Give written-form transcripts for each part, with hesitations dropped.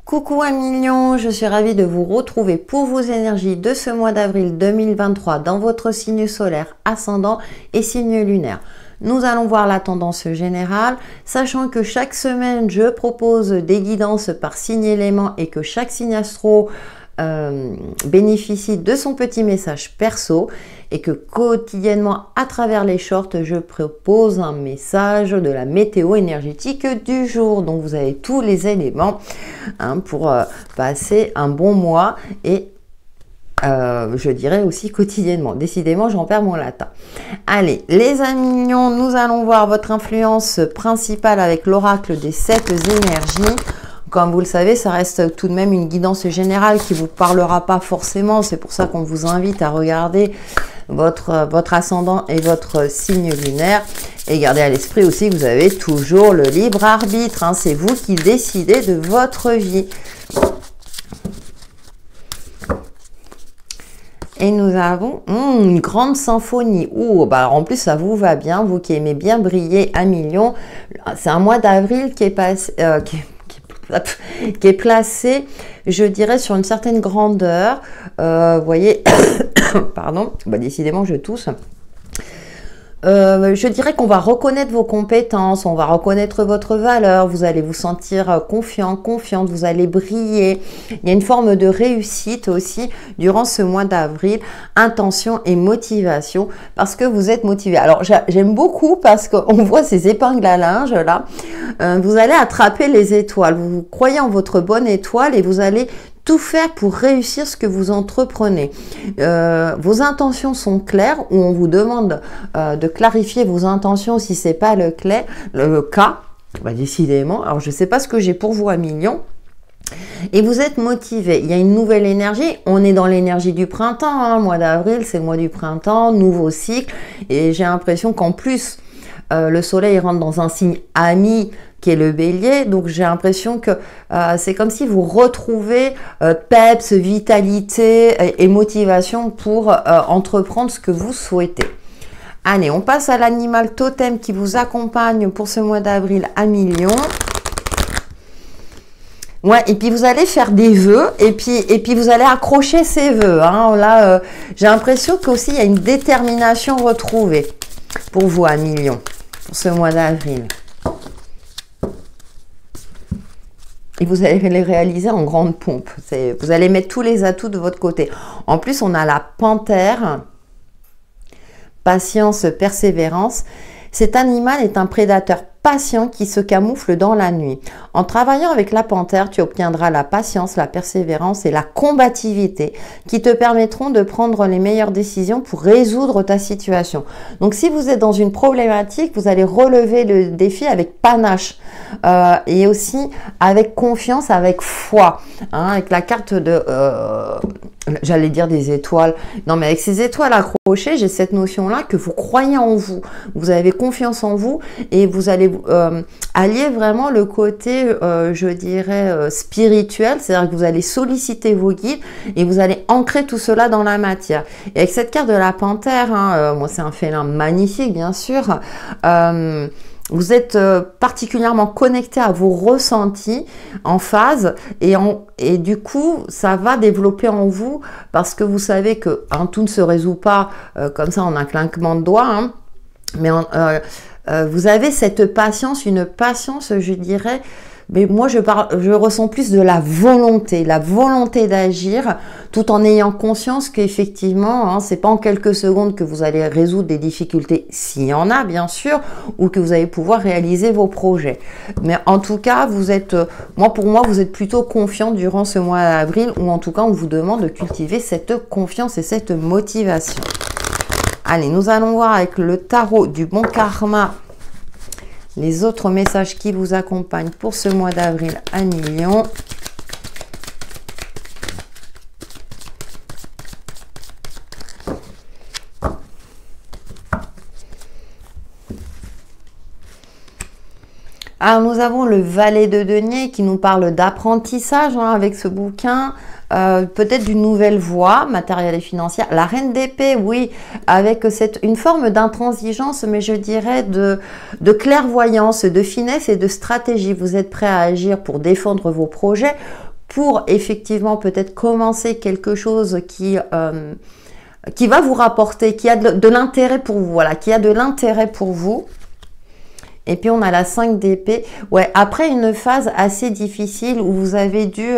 Coucou un million, je suis ravie de vous retrouver pour vos énergies de ce mois d'avril 2023 dans votre signe solaire ascendant et signe lunaire. Nous allons voir la tendance générale, sachant que chaque semaine je propose des guidances par signe élément et que chaque signe astro bénéficie de son petit message perso et que quotidiennement à travers les shorts je propose un message de la météo énergétique du jour. Donc vous avez tous les éléments pour passer un bon mois et je dirais aussi quotidiennement. Décidément, j'en perds mon latin. Allez, les amis mignons, nous allons voir votre influence principale avec l'oracle des 7 énergies. Comme vous le savez, ça reste tout de même une guidance générale qui ne vous parlera pas forcément. C'est pour ça qu'on vous invite à regarder votre ascendant et votre signe lunaire. Et gardez à l'esprit aussi que vous avez toujours le libre arbitre. C'est vous qui décidez de votre vie. Et nous avons une grande symphonie. Alors en plus, ça vous va bien, vous qui aimez bien briller à million. C'est un mois d'avril qui est passé... qui est placé, je dirais, sur une certaine grandeur. Vous voyez, pardon, décidément, je tousse. Je dirais qu'on va reconnaître vos compétences, on va reconnaître votre valeur, vous allez vous sentir confiant, confiante, vous allez briller. Il y a une forme de réussite aussi durant ce mois d'avril, intention et motivation, parce que vous êtes motivé. Alors j'aime beaucoup parce qu'on voit ces épingles à linge là. Vous allez attraper les étoiles, vous croyez en votre bonne étoile et vous allez tout faire pour réussir ce que vous entreprenez. Vos intentions sont claires ou on vous demande de clarifier vos intentions si c'est pas le cas. Décidément. Alors je sais pas ce que j'ai pour vous à million. Et vous êtes motivé. Il y a une nouvelle énergie. On est dans l'énergie du printemps. Mois d'avril, c'est le mois du printemps, nouveau cycle. Et j'ai l'impression qu'en plus le soleil rentre dans un signe ami qui est le bélier, donc j'ai l'impression que c'est comme si vous retrouvez peps, vitalité et motivation pour entreprendre ce que vous souhaitez. Allez, on passe à l'animal totem qui vous accompagne pour ce mois d'avril à million. Ouais, et puis vous allez faire des vœux et puis vous allez accrocher ces vœux. Là, j'ai l'impression qu'aussi il y a une détermination retrouvée pour vous à million pour ce mois d'avril. Et vous allez les réaliser en grande pompe. Vous allez mettre tous les atouts de votre côté. En plus, on a la panthère, patience, persévérance. Cet animal est un prédateur patient qui se camoufle dans la nuit. En travaillant avec la panthère, tu obtiendras la patience, la persévérance et la combativité qui te permettront de prendre les meilleures décisions pour résoudre ta situation. Donc, si vous êtes dans une problématique, vous allez relever le défi avec panache et aussi avec confiance, avec foi. Avec la carte de... j'allais dire des étoiles. Non, mais avec ces étoiles accrochées, j'ai cette notion-là que vous croyez en vous. Vous avez confiance en vous et vous allez allier vraiment le côté, je dirais, spirituel. C'est-à-dire que vous allez solliciter vos guides et vous allez ancrer tout cela dans la matière. Et avec cette carte de la panthère, moi c'est un félin magnifique, bien sûr. Vous êtes particulièrement connecté à vos ressentis en phase et du coup, ça va développer en vous parce que vous savez que tout ne se résout pas comme ça en un clinquement de doigts, mais vous avez cette patience, une patience, je dirais, mais moi je ressens plus de la volonté d'agir tout en ayant conscience qu'effectivement, c'est pas en quelques secondes que vous allez résoudre des difficultés, s'il y en a bien sûr, ou que vous allez pouvoir réaliser vos projets. Mais en tout cas, pour moi, vous êtes plutôt confiant durant ce mois d'avril, ou en tout cas, on vous demande de cultiver cette confiance et cette motivation. Allez, nous allons voir avec le tarot du bon karma les autres messages qui vous accompagnent pour ce mois d'avril à million. Alors, nous avons le valet de denier qui nous parle d'apprentissage avec ce bouquin. peut-être d'une nouvelle voie matérielle et financière. La reine d'épée, oui, avec une forme d'intransigeance, mais je dirais de clairvoyance, de finesse et de stratégie. Vous êtes prêt à agir pour défendre vos projets pour effectivement peut-être commencer quelque chose qui va vous rapporter, qui a de l'intérêt pour vous, voilà, qui a de l'intérêt pour vous. Et puis on a la 5 d'épée. Ouais, après une phase assez difficile où vous avez dû...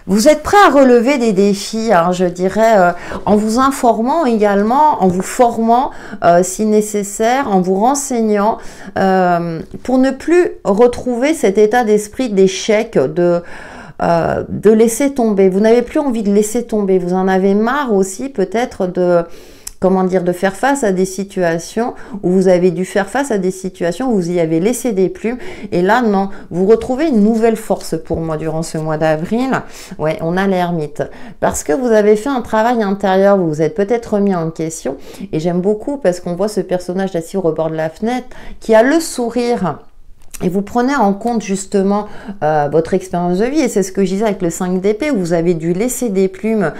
vous êtes prêt à relever des défis, hein, je dirais, en vous informant également, en vous formant si nécessaire, en vous renseignant, pour ne plus retrouver cet état d'esprit d'échec, de laisser tomber. Vous n'avez plus envie de laisser tomber. Vous en avez marre aussi peut-être de... Comment dire, de faire face à des situations où vous avez dû faire face à des situations où vous y avez laissé des plumes. Et là, non, vous retrouvez une nouvelle force pour moi durant ce mois d'avril. Ouais, on a l'ermite. Parce que vous avez fait un travail intérieur, vous vous êtes peut-être remis en question. Et j'aime beaucoup parce qu'on voit ce personnage assis au rebord de la fenêtre qui a le sourire. Et vous prenez en compte justement votre expérience de vie, et c'est ce que je disais avec le 5 d'épée, où vous avez dû laisser des plumes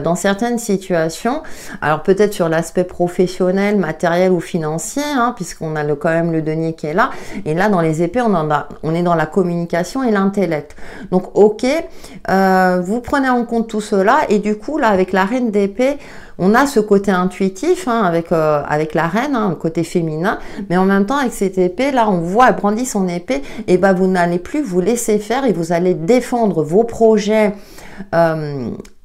dans certaines situations, alors peut-être sur l'aspect professionnel, matériel ou financier, hein, puisqu'on a quand même le denier qui est là, et là dans les épées, on est dans la communication et l'intellect. Donc ok, vous prenez en compte tout cela, et du coup là avec la reine d'épée, on a ce côté intuitif hein, avec la reine, hein, le côté féminin, mais en même temps avec cette épée, là on voit, elle brandit son épée, et ben vous n'allez plus vous laisser faire et vous allez défendre vos projets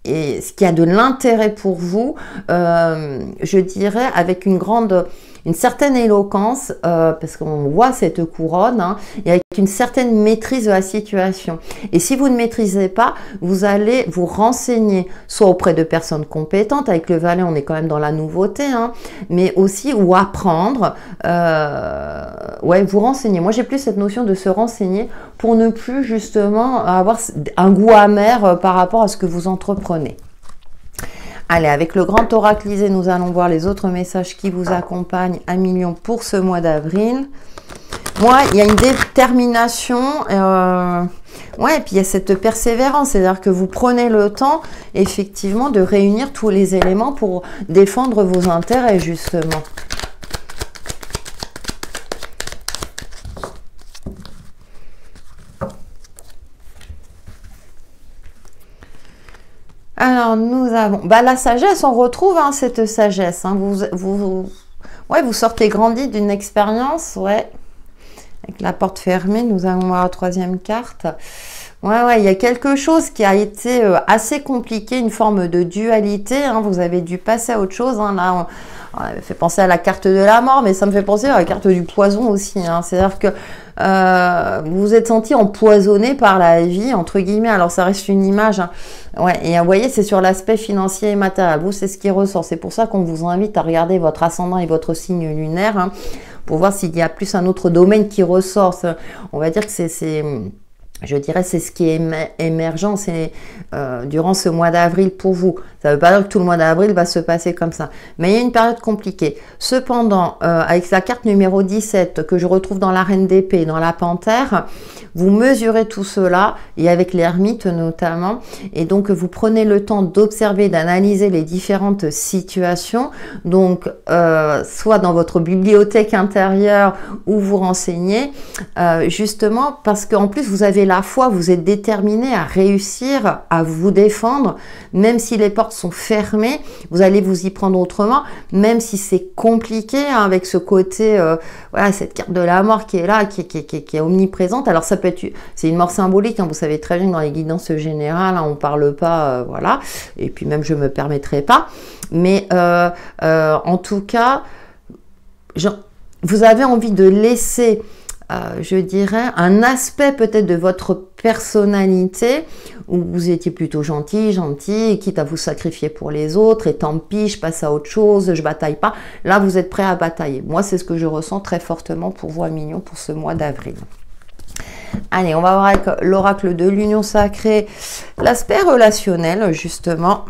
et ce qui a de l'intérêt pour vous, je dirais avec une certaine éloquence, parce qu'on voit cette couronne, hein, et avec une certaine maîtrise de la situation. Et si vous ne maîtrisez pas, vous allez vous renseigner, soit auprès de personnes compétentes, avec le valet, on est quand même dans la nouveauté, hein, mais aussi, ou apprendre, ouais, vous renseigner. Moi, j'ai plus cette notion de se renseigner pour ne plus, justement, avoir un goût amer par rapport à ce que vous entreprenez. Allez, avec le grand oracle lisé, nous allons voir les autres messages qui vous accompagnent à millions pour ce mois d'avril. Moi, il y a une détermination, ouais, et puis il y a cette persévérance, c'est-à-dire que vous prenez le temps, effectivement, de réunir tous les éléments pour défendre vos intérêts, justement. Alors, nous avons la sagesse, on retrouve hein, cette sagesse. Hein, vous sortez grandi d'une expérience, ouais. Avec la porte fermée, nous allons voir la troisième carte. Ouais, il y a quelque chose qui a été assez compliqué, une forme de dualité. Hein, vous avez dû passer à autre chose. Hein, là, on fait penser à la carte de la mort, mais ça me fait penser à la carte du poison aussi. Hein, c'est-à-dire que vous vous êtes senti empoisonné par la vie, entre guillemets. Alors, ça reste une image. Hein. Ouais, et vous voyez, c'est sur l'aspect financier et matériel. Vous, c'est ce qui ressort. C'est pour ça qu'on vous invite à regarder votre ascendant et votre signe lunaire hein, pour voir s'il y a plus un autre domaine qui ressort. On va dire que je dirais c'est ce qui est émergent durant ce mois d'avril pour vous. Ça ne veut pas dire que tout le mois d'avril va se passer comme ça. Mais il y a une période compliquée. Cependant, avec la carte numéro 17 que je retrouve dans la reine d'épée, dans la panthère, vous mesurez tout cela, et avec l'ermite notamment. Et donc, vous prenez le temps d'observer, d'analyser les différentes situations. Donc, soit dans votre bibliothèque intérieure ou vous renseignez, justement parce qu'en plus, vous avez la foi, vous êtes déterminé à réussir, à vous défendre, même si les portes sont fermées, vous allez vous y prendre autrement, même si c'est compliqué hein, avec ce côté, voilà, cette carte de la mort qui est là, qui est omniprésente. Alors ça peut être, c'est une mort symbolique, hein, vous savez très bien que dans les guidances générales, hein, on parle pas, voilà, et puis même je me permettrai pas, mais en tout cas, vous avez envie de laisser je dirais, un aspect peut-être de votre personnalité où vous étiez plutôt gentil, quitte à vous sacrifier pour les autres, et tant pis, je passe à autre chose, je bataille pas. Là, vous êtes prêt à batailler. Moi, c'est ce que je ressens très fortement pour vous à Mignon pour ce mois d'avril. Allez, on va voir avec l'oracle de l'union sacrée, l'aspect relationnel, justement.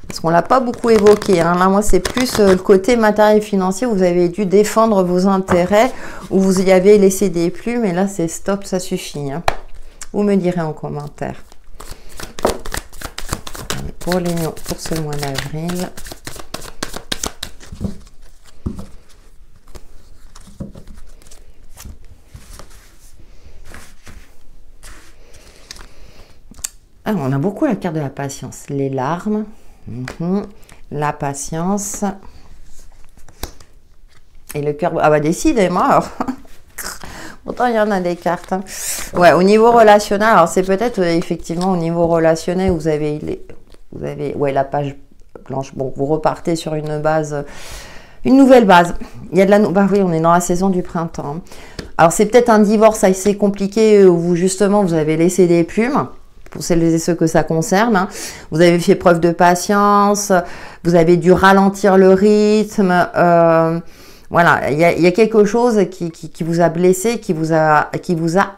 Parce qu'on ne l'a pas beaucoup évoqué. Hein. Là, moi, c'est plus le côté matériel et financier où vous avez dû défendre vos intérêts, où vous y avez laissé des plumes. Et là, c'est stop, ça suffit. Hein. Vous me direz en commentaire. Allez, pour l'union, pour ce mois d'avril. Ah, on a beaucoup la carte de la patience. Les larmes, la patience et le cœur. Ah bah décidément. Pourtant, il y en a des cartes. Hein. Ouais, au niveau relationnel, alors c'est peut-être effectivement au niveau relationnel, vous avez ouais, la page blanche. Bon, vous repartez sur une base, une nouvelle base. Il y a de la, bah oui, on est dans la saison du printemps. Alors c'est peut-être un divorce assez compliqué où vous justement vous avez laissé des plumes. Pour celles et ceux que ça concerne. Hein. Vous avez fait preuve de patience, vous avez dû ralentir le rythme. Voilà, il y a quelque chose qui vous a blessé, qui vous a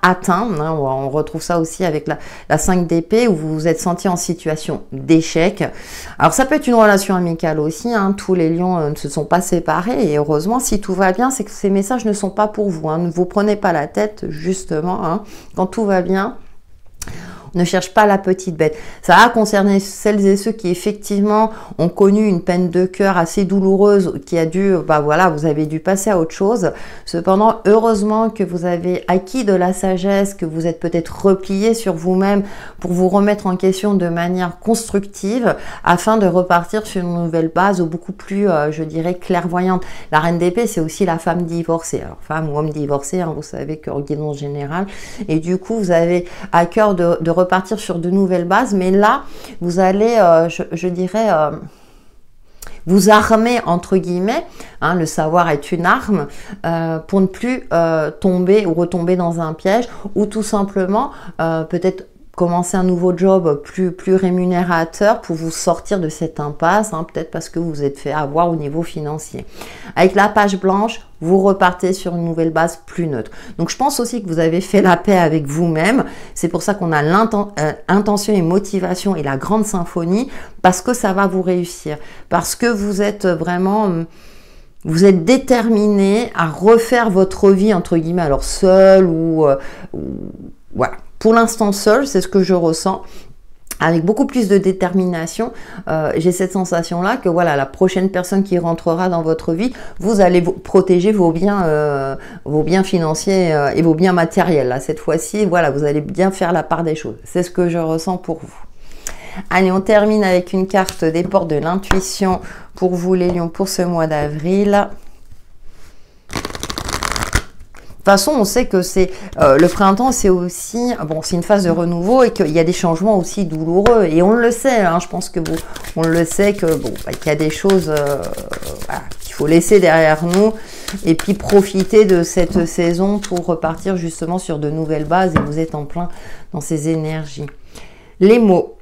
atteint. Hein. On retrouve ça aussi avec la 5 d'épée où vous vous êtes senti en situation d'échec. Alors ça peut être une relation amicale aussi. Hein. Tous les lions ne se sont pas séparés et heureusement, si tout va bien, c'est que ces messages ne sont pas pour vous. Hein. Ne vous prenez pas la tête, justement. Hein. Quand tout va bien, ne cherche pas la petite bête. Ça a concerné celles et ceux qui effectivement ont connu une peine de cœur assez douloureuse, qui a dû, bah voilà, vous avez dû passer à autre chose. Cependant, heureusement que vous avez acquis de la sagesse, que vous êtes peut-être replié sur vous-même pour vous remettre en question de manière constructive afin de repartir sur une nouvelle base beaucoup plus, je dirais, clairvoyante. La reine d'épée, c'est aussi la femme divorcée. Alors, femme ou homme divorcé, hein, vous savez que en général. Et du coup, vous avez à cœur de repartir sur de nouvelles bases, mais là, vous allez, je dirais, vous armer, entre guillemets, hein, le savoir est une arme, pour ne plus tomber ou retomber dans un piège, ou tout simplement, peut-être commencer un nouveau job plus rémunérateur pour vous sortir de cette impasse, hein, peut-être parce que vous vous êtes fait avoir au niveau financier. Avec la page blanche, vous repartez sur une nouvelle base plus neutre. Donc je pense aussi que vous avez fait la paix avec vous-même. C'est pour ça qu'on a l'intention et motivation et la grande symphonie, parce que ça va vous réussir. Parce que vous êtes vraiment... Vous êtes déterminé à refaire votre vie, entre guillemets, alors seul ou voilà. Pour l'instant seul, c'est ce que je ressens. Avec beaucoup plus de détermination, j'ai cette sensation-là que voilà, la prochaine personne qui rentrera dans votre vie, vous allez protéger vos biens financiers et vos biens matériels. Là, cette fois-ci, voilà, vous allez bien faire la part des choses. C'est ce que je ressens pour vous. Allez, on termine avec une carte des portes de l'intuition pour vous les lions pour ce mois d'avril. De toute façon, on sait que c'est le printemps, c'est aussi, bon, c'est une phase de renouveau et qu'il y a des changements aussi douloureux. Et on le sait, hein, je pense que on le sait que bon, bah, qu'il y a des choses voilà, qu'il faut laisser derrière nous et puis profiter de cette saison pour repartir justement sur de nouvelles bases. Et vous êtes en plein dans ces énergies. Les mots.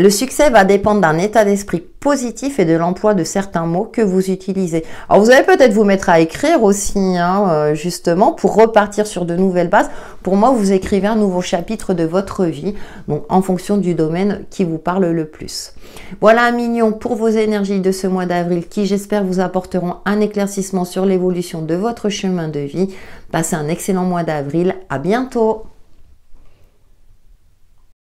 Le succès va dépendre d'un état d'esprit positif et de l'emploi de certains mots que vous utilisez. Alors vous allez peut-être vous mettre à écrire aussi, hein, justement, pour repartir sur de nouvelles bases. Pour moi, vous écrivez un nouveau chapitre de votre vie, donc en fonction du domaine qui vous parle le plus. Voilà un mignon pour vos énergies de ce mois d'avril qui, j'espère, vous apporteront un éclaircissement sur l'évolution de votre chemin de vie. Passez un excellent mois d'avril. À bientôt!